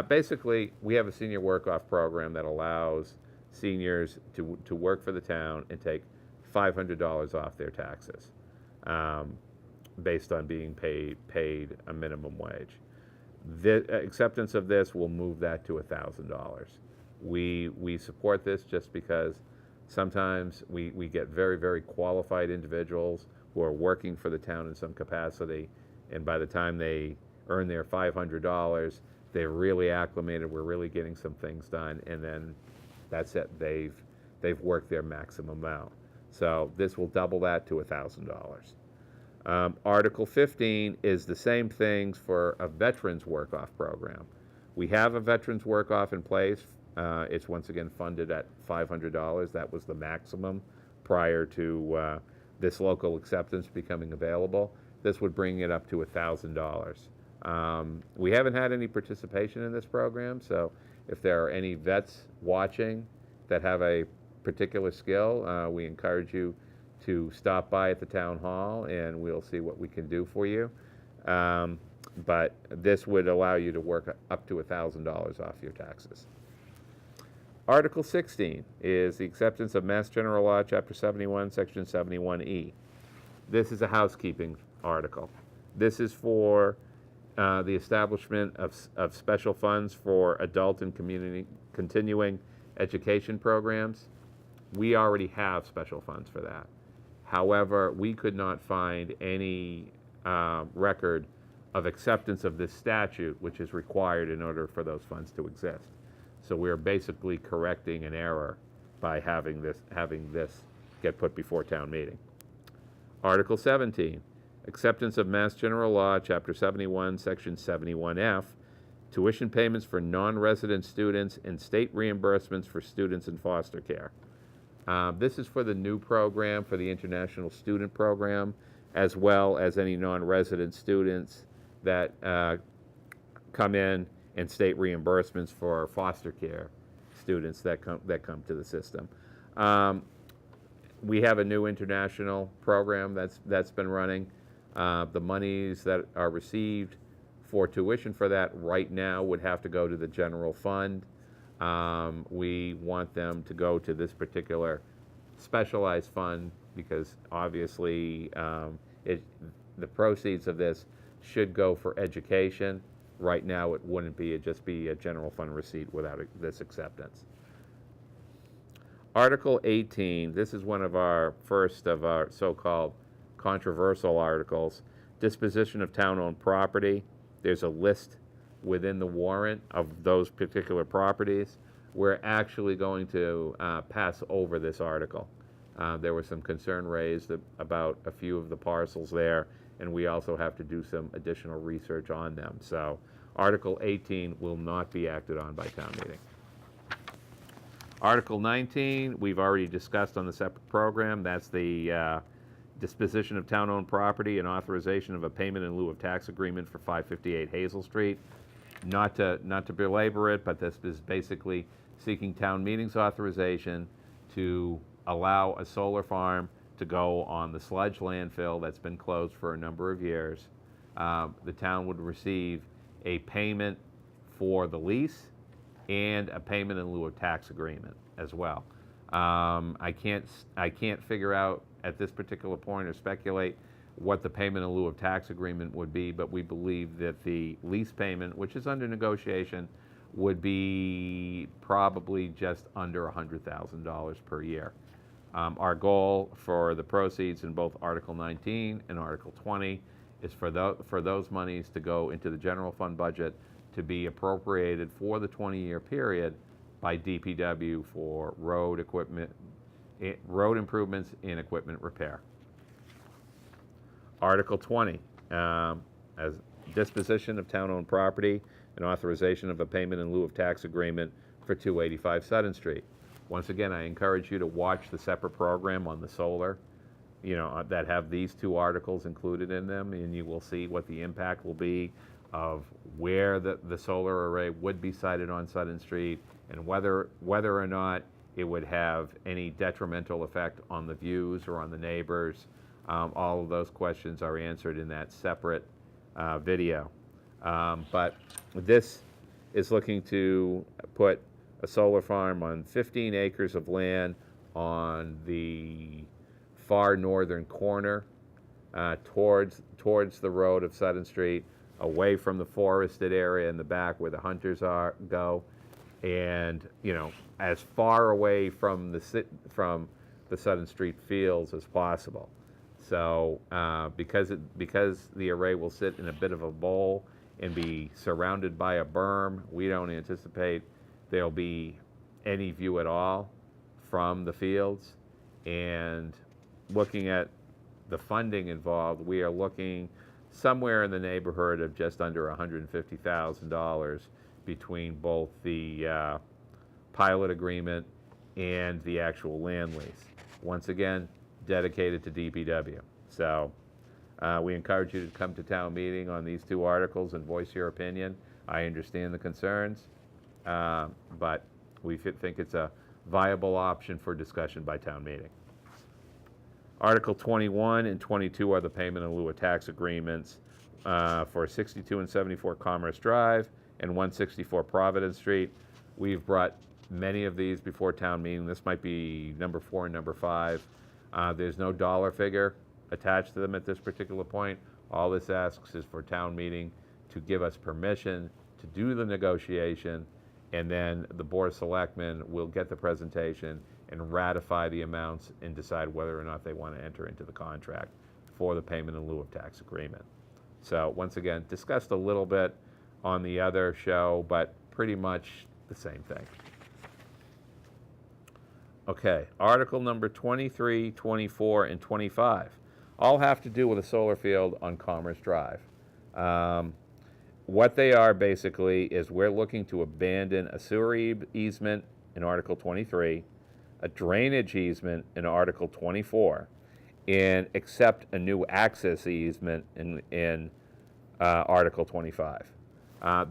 Basically, we have a senior work-off program that allows seniors to work for the town and take $500 off their taxes based on being paid a minimum wage. The acceptance of this will move that to $1,000. We support this just because sometimes we get very, very qualified individuals who are working for the town in some capacity, and by the time they earn their $500, they're really acclimated, we're really getting some things done, and then that's it, they've worked their maximum amount. So this will double that to $1,000. Article 15 is the same things for a veterans work-off program. We have a veterans work-off in place. It's once again funded at $500. That was the maximum prior to this local acceptance becoming available. This would bring it up to $1,000. We haven't had any participation in this program, so if there are any vets watching that have a particular skill, we encourage you to stop by at the town hall and we'll see what we can do for you. But this would allow you to work up to $1,000 off your taxes. Article 16 is the acceptance of Mass General Law, Chapter 71, Section 71E. This is a housekeeping article. This is for the establishment of special funds for adult and community continuing education programs. We already have special funds for that. However, we could not find any record of acceptance of this statute, which is required in order for those funds to exist. So we're basically correcting an error by having this get put before town meeting. Article 17, acceptance of Mass General Law, Chapter 71, Section 71F, tuition payments for non-resident students and state reimbursements for students in foster care. This is for the new program, for the International Student Program, as well as any non-resident students that come in, and state reimbursements for foster care students that come to the system. We have a new international program that's been running. The monies that are received for tuition for that right now would have to go to the general fund. We want them to go to this particular specialized fund because obviously the proceeds of this should go for education. Right now it wouldn't be, it'd just be a general fund receipt without this acceptance. Article 18, this is one of our first of our so-called controversial articles, disposition of town-owned property. There's a list within the warrant of those particular properties. We're actually going to pass over this article. There was some concern raised about a few of the parcels there, and we also have to do some additional research on them. So Article 18 will not be acted on by town meeting. Article 19, we've already discussed on the separate program. That's the disposition of town-owned property and authorization of a payment in lieu of tax agreement for 558 Hazel Street. Not to belabor it, but this is basically seeking town meeting's authorization to allow a solar farm to go on the sludge landfill that's been closed for a number of years. The town would receive a payment for the lease and a payment in lieu of tax agreement as well. I can't figure out at this particular point or speculate what the payment in lieu of tax agreement would be, but we believe that the lease payment, which is under negotiation, would be probably just under $100,000 per year. Our goal for the proceeds in both Article 19 and Article 20 is for those monies to go into the general fund budget to be appropriated for the 20-year period by DPW for road improvements and equipment repair. Article 20, as disposition of town-owned property and authorization of a payment in lieu of tax agreement for 285 Sutton Street. Once again, I encourage you to watch the separate program on the solar, that have these two articles included in them, and you will see what the impact will be of where the solar array would be sited on Sutton Street and whether or not it would have any detrimental effect on the views or on the neighbors. All of those questions are answered in that separate video. But this is looking to put a solar farm on 15 acres of land on the far northern corner towards the road of Sutton Street, away from the forested area in the back where the hunters go, and as far away from the Sutton Street fields as possible. So because the array will sit in a bit of a bowl and be surrounded by a berm, we don't anticipate there'll be any view at all from the fields. And looking at the funding involved, we are looking somewhere in the neighborhood of just under $150,000 between both the pilot agreement and the actual land lease. Once again, dedicated to DPW. So we encourage you to come to town meeting on these two articles and voice your opinion. I understand the concerns, but we think it's a viable option for discussion by town meeting. Article 21 and 22 are the payment in lieu of tax agreements for 62 and 74 Commerce Drive and 164 Providence Street. We've brought many of these before town meeting. This might be number 4 and number 5. There's no dollar figure attached to them at this particular point. All this asks is for town meeting to give us permission to do the negotiation, and then the Board of Selectmen will get the presentation and ratify the amounts and decide whether or not they want to enter into the contract for the payment in lieu of tax agreement. So once again, discussed a little bit on the other show, but pretty much the same thing. Okay, article number 23, 24, and 25 all have to do with a solar field on Commerce Drive. What they are basically is we're looking to abandon a sewer easement in Article 23, a drainage easement in Article 24, and accept a new access easement in Article 25.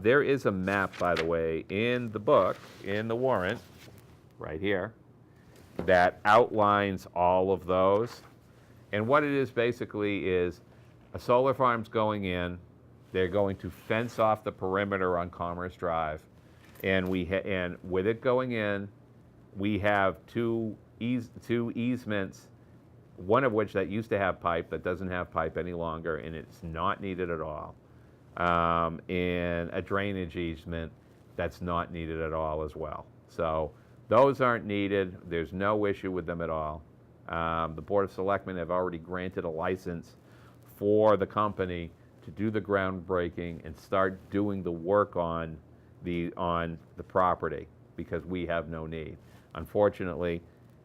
There is a map, by the way, in the book, in the warrant, right here, that outlines all of those. And what it is basically is a solar farm's going in. They're going to fence off the perimeter on Commerce Drive, and with it going in, we have two easements, one of which that used to have pipe that doesn't have pipe any longer, and it's not needed at all, and a drainage easement that's not needed at all as well. So those aren't needed. There's no issue with them at all. The Board of Selectmen have already granted a license for the company to do the groundbreaking and start doing the work on the property, because we have no need. Unfortunately,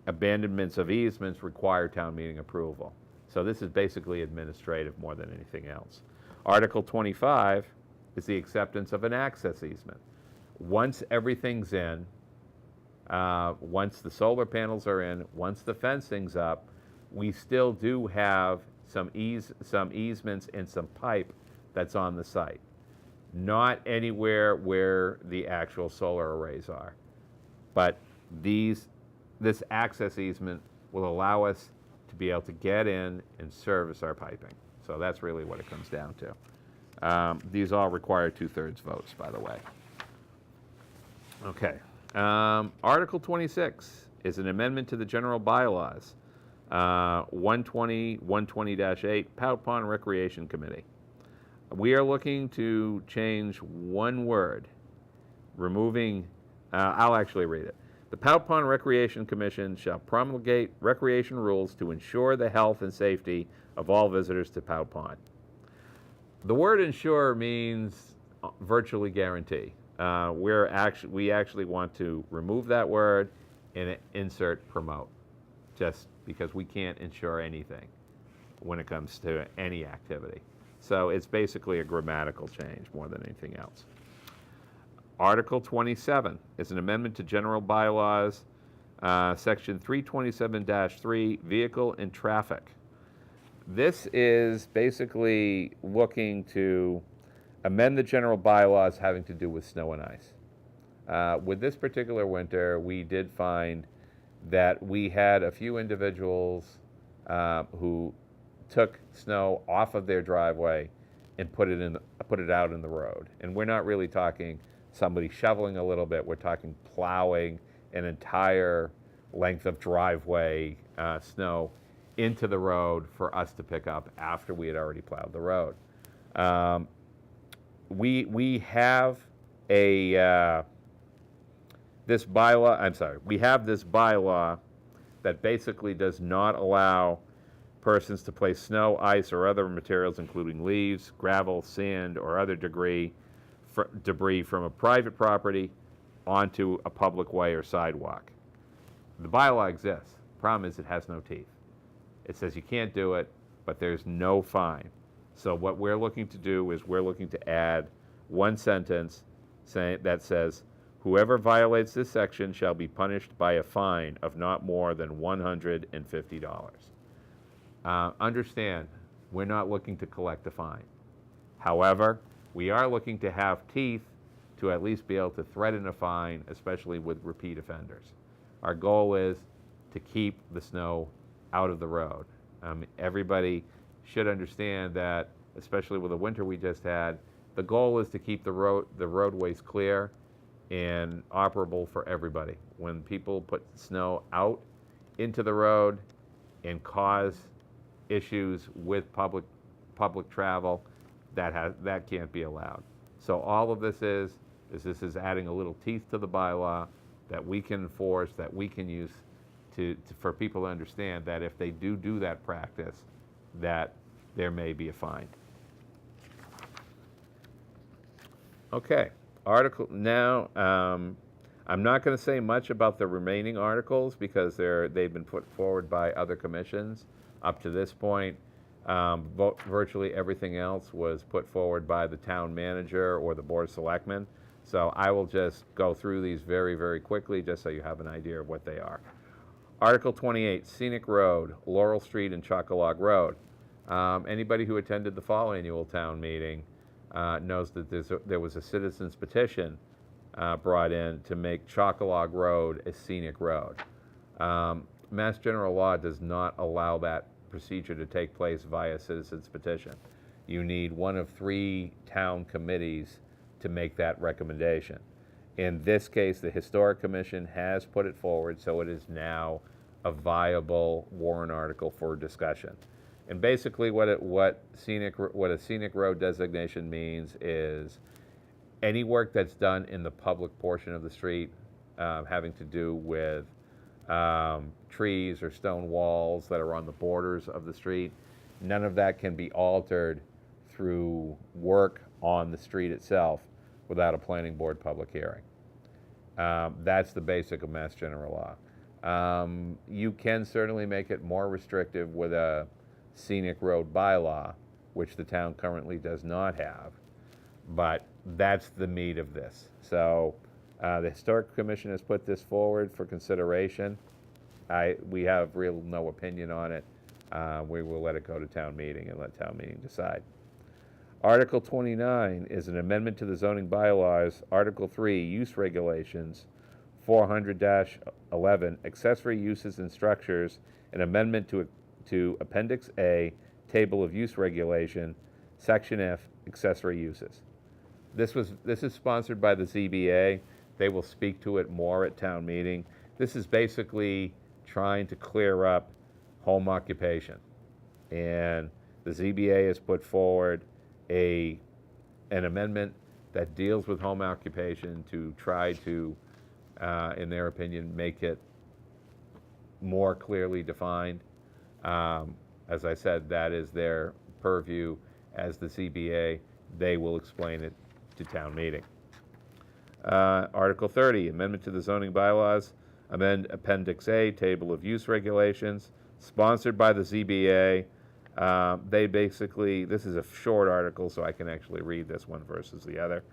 abandonments of easements require town meeting approval. So this is basically administrative more than anything else. Article 25 is the acceptance of an access easement. Once everything's in, once the solar panels are in, once the fencing's up, we still do have some easements and some pipe that's on the site. Not anywhere where the actual solar arrays are. But this access easement will allow us to be able to get in and service our piping. So that's really what it comes down to. These all require 2/3 votes, by the way. Okay. Article 26 is an amendment to the general bylaws. 120, 120-8, Pout Pond Recreation Committee. We are looking to change one word, removing, I'll actually read it. The Pout Pond Recreation Commission shall promulgate recreation rules to ensure the health and safety of all visitors to Pout Pond. The word ensure means virtually guarantee. We actually want to remove that word and insert promote, just because we can't ensure anything when it comes to any activity. So it's basically a grammatical change more than anything else. Article 27 is an amendment to general bylaws, section 327-3, vehicle and traffic. This is basically looking to amend the general bylaws having to do with snow and ice. With this particular winter, we did find that we had a few individuals who took snow off of their driveway and put it out in the road. And we're not really talking somebody shoveling a little bit. We're talking plowing an entire length of driveway snow into the road for us to pick up after we had already plowed the road. We have this bylaw that basically does not allow persons to place snow, ice, or other materials, including leaves, gravel, sand, or other debris from a private property onto a public way or sidewalk. The bylaw exists. Problem is it has no teeth. It says you can't do it, but there's no fine. So what we're looking to do is we're looking to add one sentence that says, whoever violates this section shall be punished by a fine of not more than $150. Understand, we're not looking to collect a fine. However, we are looking to have teeth to at least be able to threaten a fine, especially with repeat offenders. Our goal is to keep the snow out of the road. Everybody should understand that, especially with the winter we just had, the goal is to keep the roadways clear and operable for everybody. When people put snow out into the road and cause issues with public travel, that can't be allowed. So all of this is adding a little teeth to the bylaw that we can enforce, that we can use for people to understand that if they do that practice, that there may be a fine. Okay, now, I'm not going to say much about the remaining articles because they've been put forward by other commissions. Up to this point, virtually everything else was put forward by the town manager or the board of selectmen. So I will just go through these very, very quickly just so you have an idea of what they are. Article 28, Scenic Road, Laurel Street and Chocolog Road. Anybody who attended the fall annual town meeting knows that there was a citizen's petition brought in to make Chocolog Road a scenic road. Mass General Law does not allow that procedure to take place via citizen's petition. You need one of 3 town committees to make that recommendation. In this case, the Historic Commission has put it forward, so it is now a viable warrant article for discussion. And basically what a scenic road designation means is any work that's done in the public portion of the street having to do with trees or stone walls that are on the borders of the street, none of that can be altered through work on the street itself without a planning board public hearing. That's the basic of Mass General Law. You can certainly make it more restrictive with a scenic road bylaw, which the town currently does not have, but that's the meat of this. So the Historic Commission has put this forward for consideration. We have no opinion on it. We will let it go to town meeting and let town meeting decide. Article 29 is an amendment to the zoning bylaws, Article 3, use regulations, 400-11, accessory uses and structures, an amendment to Appendix A, Table of Use Regulation, Section F, accessory uses. This is sponsored by the ZBA. They will speak to it more at town meeting. This is basically trying to clear up home occupation. And the ZBA has put forward an amendment that deals with home occupation to try to, in their opinion, make it more clearly defined. As I said, that is their purview as the ZBA. They will explain it to town meeting. Article 30, amendment to the zoning bylaws, amend Appendix A, table of use regulations, sponsored by the ZBA. They basically, this is a short article, so I can actually read this one versus the other.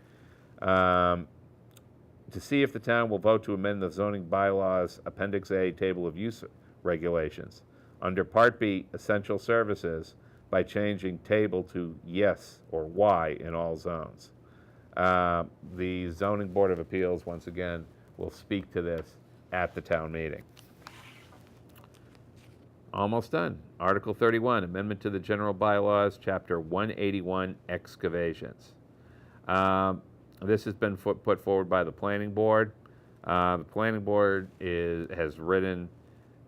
To see if the town will vote to amend the zoning bylaws, Appendix A, table of use regulations, under Part B, essential services, by changing table to yes or Y in all zones. The Zoning Board of Appeals, once again, will speak to this at the town meeting. Almost done. Article 31, amendment to the general bylaws, Chapter 181, excavations. This has been put forward by the planning board. The planning board has written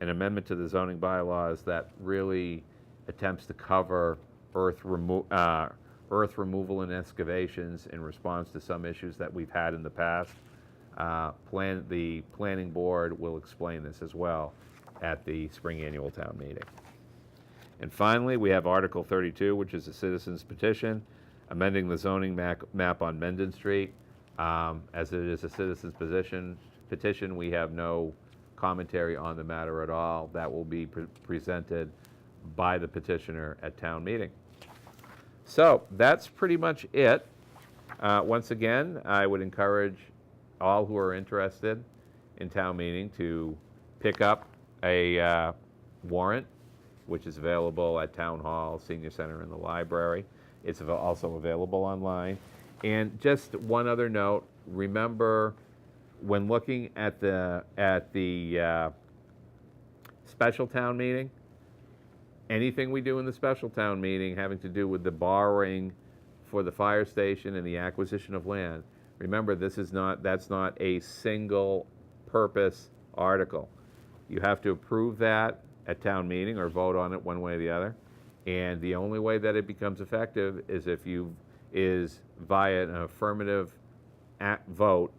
an amendment to the zoning bylaws that really attempts to cover earth removal and excavations in response to some issues that we've had in the past. The planning board will explain this as well at the spring annual town meeting. And finally, we have Article 32, which is a citizen's petition, amending the zoning map on Menden Street. As it is a citizen's petition, we have no commentary on the matter at all. That will be presented by the petitioner at town meeting. So that's pretty much it. Once again, I would encourage all who are interested in town meeting to pick up a warrant, which is available at Town Hall, Senior Center, and the library. It's also available online. And just one other note, remember when looking at the special town meeting, anything we do in the special town meeting having to do with the borrowing for the fire station and the acquisition of land, remember that's not a single purpose article. You have to approve that at town meeting or vote on it one way or the other. And the only way that it becomes effective is via an affirmative vote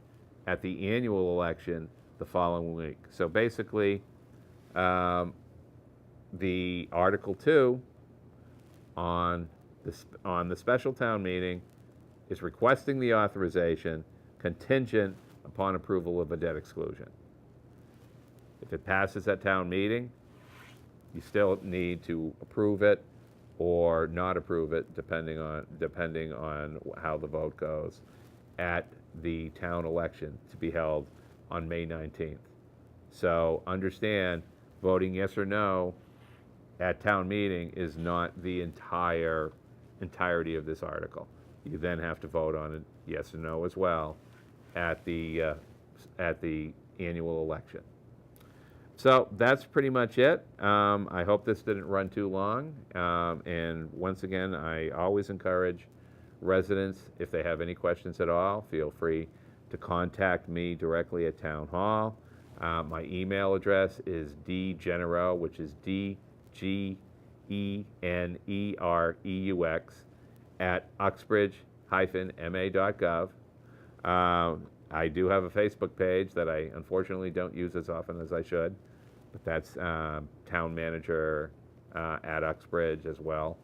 at the annual election the following week. So basically, the Article 2 on the special town meeting is requesting the authorization contingent upon approval of a debt exclusion. If it passes at town meeting, you still need to approve it or not approve it, depending on how the vote goes at the town election to be held on May 19th. So understand, voting yes or no at town meeting is not the entirety of this article. You then have to vote on it yes or no as well at the annual election. So that's pretty much it. I hope this didn't run too long. And once again, I always encourage residents, if they have any questions at all, feel free to contact me directly at Town Hall. My email address is dgenereux, which is DGENEREUX @uxbridge-ma.gov. I do have a Facebook page that I unfortunately don't use as often as I should, but that's Town Manager at Uxbridge as well.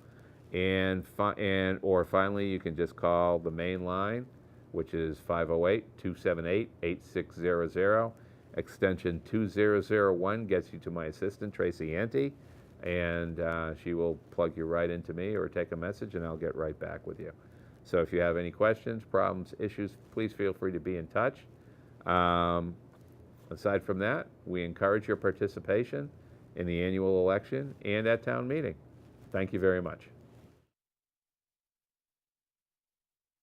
Or finally, you can just call the main line, which is 508-278-8600. Extension 2001 gets you to my assistant, Tracy Ante, and she will plug you right into me or take a message, and I'll get right back with you. So if you have any questions, problems, issues, please feel free to be in touch. Aside from that, we encourage your participation in the annual election and at town meeting. Thank you very much.